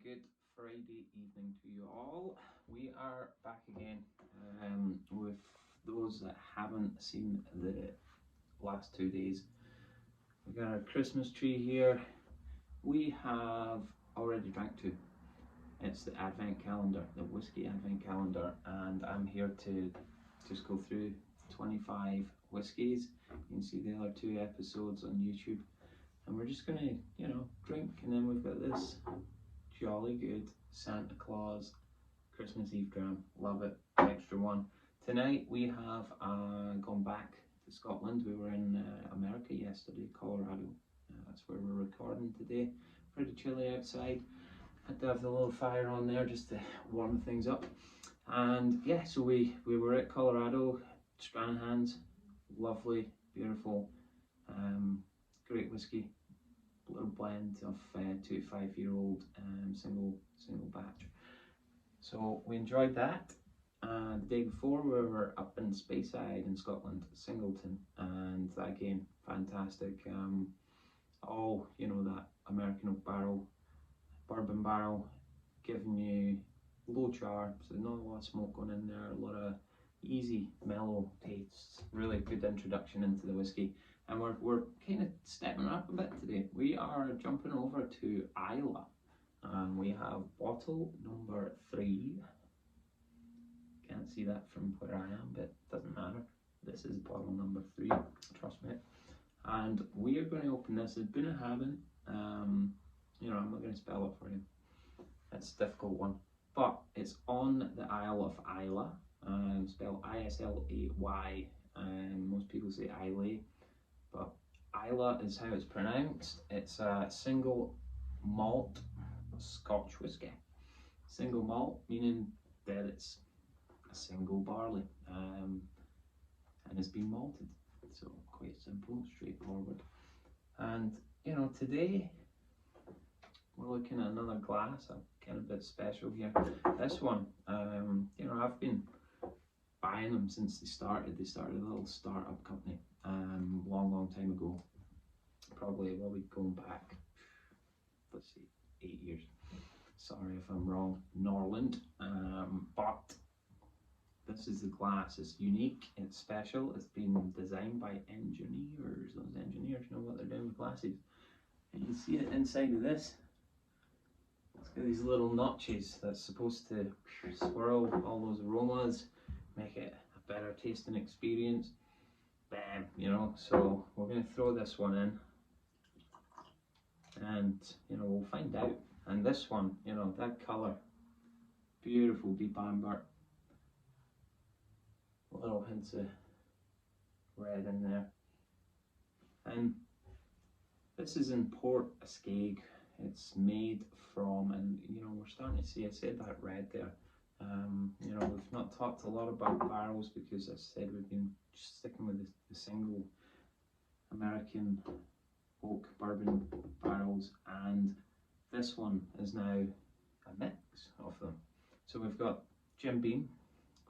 Good Friday evening to you all. We are back again with those that haven't seen the last 2 days. We got our Christmas tree here. We have already drank two. It's the Advent calendar, the Whisky Advent calendar, and I'm here to just go through 25 whiskies. You can see the other two episodes on YouTube, and we're just gonna, drink, and then we've got this jolly good Santa Claus Christmas Eve dram. Love it. Extra one. Tonight we have gone back to Scotland. We were in America yesterday, Colorado. That's where we're recording today. Pretty chilly outside. Had to have the little fire on there just to warm things up. And yeah, so we were at Colorado, Stranahan's. Lovely, beautiful, great whiskey. Little blend of 2 to 5 year old single batch. So we enjoyed that. The day before we were up in Speyside in Scotland, Singleton, and again fantastic. All that American oak barrel, bourbon barrel, giving you low char, so not a lot of smoke going in there. A lot of easy mellow tastes. Really good introduction into the whiskey. And we're kind of stepping up a bit today. We are jumping over to Islay. We have bottle number 3. Can't see that from where I am, but it doesn't matter. This is bottle number 3, trust me. And we are going to open this as Bunnahabhain. I'm not going to spell it for you. It's a difficult one. But it's on the Isle of Islay, spelled Islay. Most people say Islay. But Islay is how it's pronounced. It's a single malt Scotch whiskey. Single malt meaning that it's a single barley, and it's been malted. So quite simple, straightforward. And today we're looking at another glass, a kind of bit special here. This one, I've been buying them since they started. They started a little startup company. Long time ago, probably going back, let's see, 8 years. Sorry if I'm wrong, Norland. But this is the glass. It's unique. It's special. It's been designed by engineers. Those engineers know what they're doing with glasses. And you can see it inside of this. It's got these little notches that's supposed to swirl all those aromas, make it a better tasting experience. Bam, so we're going to throw this one in, and we'll find out. And this one, that colour, beautiful deep amber, little hints of red in there. And this is in Port Ascaig. It's made from, and we're starting to see, I said that red there. We've not talked a lot about barrels because, as I said, we've been just sticking with the single American oak bourbon barrels, and this one is now a mix of them. So we've got Jim Beam,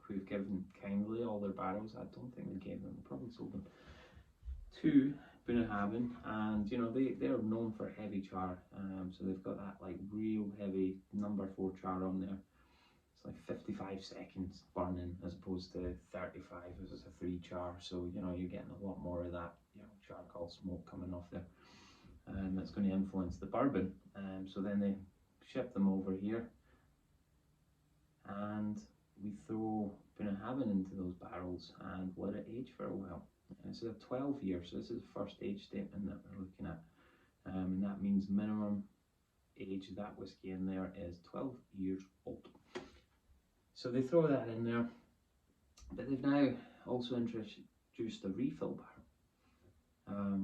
who've given kindly all their barrels. I don't think they gave them, they probably sold them to Bunnahabhain, and they're known for heavy char, so they've got that like real heavy number 4 char on there. It's like 55 seconds burning as opposed to 35 as it's a 3 char, so you're getting a lot more of that charcoal smoke coming off there, and that's going to influence the bourbon. So then they ship them over here, and we throw Bunnahabhain into those barrels and let it age for a while. And it's a 12 year, so this is the first age statement that we're looking at, and that means minimum age of that whiskey in there is 12 years old. So they throw that in there, but they've now also introduced a refill barrel,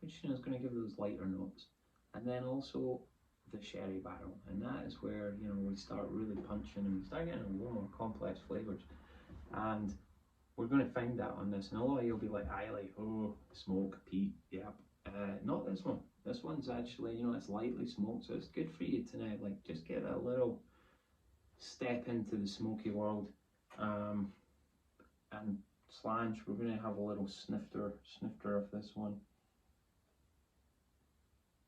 which is going to give those lighter notes, and then also the sherry barrel, and that is where we start really punching and we start getting a lot more complex flavours. And we're going to find that on this, and a lot of you'll be like, oh, smoke, peat, yep. Not this one. This one's actually, it's lightly smoked, so it's good for you tonight. Like, just get a little step into the smoky world, and Slange, we're going to have a little snifter of this one.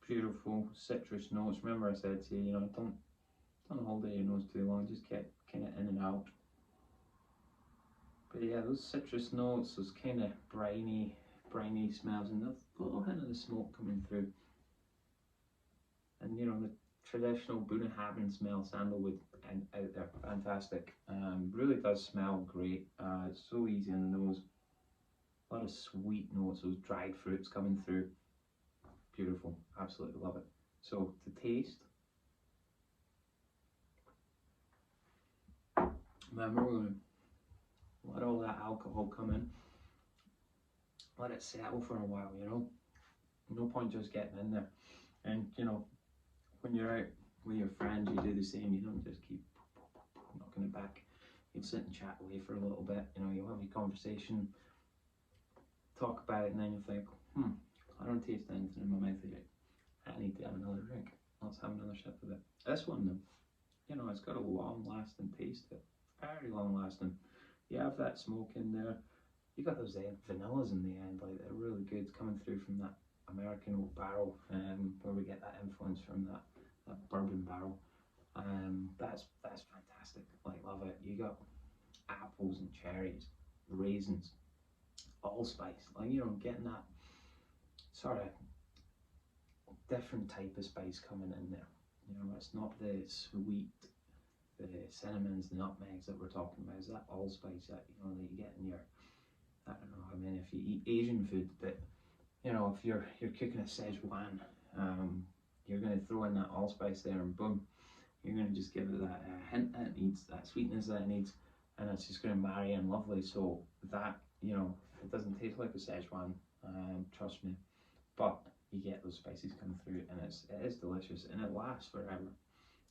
Beautiful citrus notes. Remember I said to you, Doesn't hold your nose too long, just get kind of in and out. But yeah, those citrus notes, those kind of briny smells, and the little hint of the smoke coming through. And you know, the traditional Bunnahabhain smell, sandalwood and out there, fantastic. Really does smell great. It's so easy in the nose. A lot of sweet notes, those dried fruits coming through. Beautiful, absolutely love it. So to taste, remember we're going to let all that alcohol come in, let it settle for a while, you know. No point just getting in there. And you know, when you're out with your friends, you do the same. You don't just keep knocking it back. You'll sit and chat away for a little bit. You know, you'll have your conversation, talk about it, and then you'll think, I don't taste anything in my mouth yet. I need to have another drink. Let's have another sip of it. This one, though, you know, it's got a long-lasting taste to it. Very long-lasting. You have that smoke in there. You got those vanillas in the end, like they're really good, coming through from that American oak barrel, where we get that influence from that bourbon barrel. That's fantastic. Like, love it. You got apples and cherries, raisins, allspice. Like, you know, getting that sort of different type of spice coming in there. You know, it's not the sweet, the cinnamons, the nutmegs that we're talking about. It's that allspice that, you know, that you get in your, I don't know, I mean, if you eat Asian food, but you know, if you're cooking a Szechuan, you're going to throw in that allspice there, and boom, you're going to just give it that hint that it needs, that sweetness that it needs, and it's just going to marry in lovely. So that, you know, it doesn't taste like a Szechuan, trust me, but you get those spices come through, and it is delicious, and it lasts forever.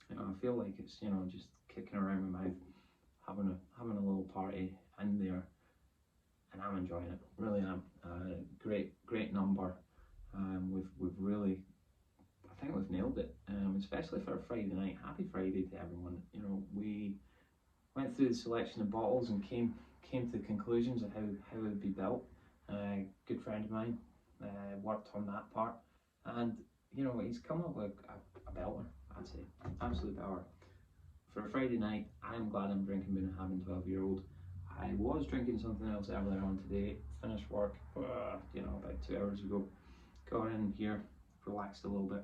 You know, I feel like it's, you know, just kicking around my mouth, having a little party in there, and I'm enjoying it. Really am. Great number. We've really, I think we've nailed it. Especially for a Friday night. Happy Friday to everyone. You know, we went through the selection of bottles and came to conclusions of how it would be built. Good friend of mine worked on that part, and you know, he's come up with a belter. I'd say absolute belter for a Friday night. I'm glad I'm drinking Bunnahabhain 12-year-old. I was drinking something else earlier on today. Finished work, you know, about 2 hours ago. Got in here, relaxed a little bit,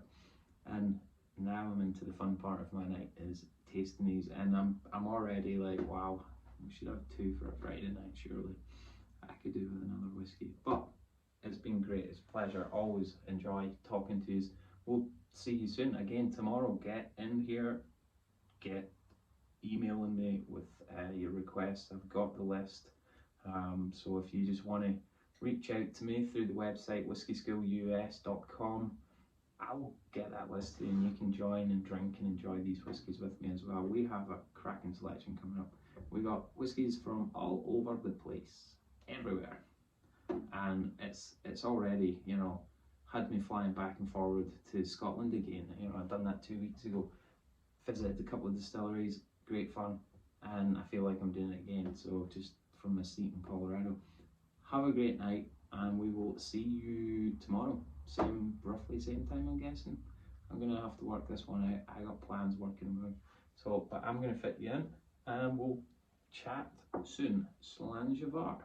and now I'm into the fun part of my night, is tasting these, and I'm already like, wow, we should have 2 for a Friday night. Surely I could do with another whiskey, but it's been great. It's a pleasure. Always enjoy talking to you. We'll see you soon again tomorrow. Get in here, get emailing me with your requests. I've got the list, so if you just want to reach out to me through the website whiskyschoolus.com, I'll get that list to you, and you can join and drink and enjoy these whiskies with me as well. We have a cracking selection coming up. We got whiskies from all over the place, everywhere, and it's already, you know, had me flying back and forward to Scotland again. You know, I've done that 2 weeks ago. Visited a couple of distilleries, great fun, and I feel like I'm doing it again. So just from my seat in Colorado. Have a great night, and we will see you tomorrow. Roughly same time, I'm guessing. I'm gonna have to work this one out. I got plans working around. So, but I'm gonna fit you in, and we'll chat soon. Slanjavar.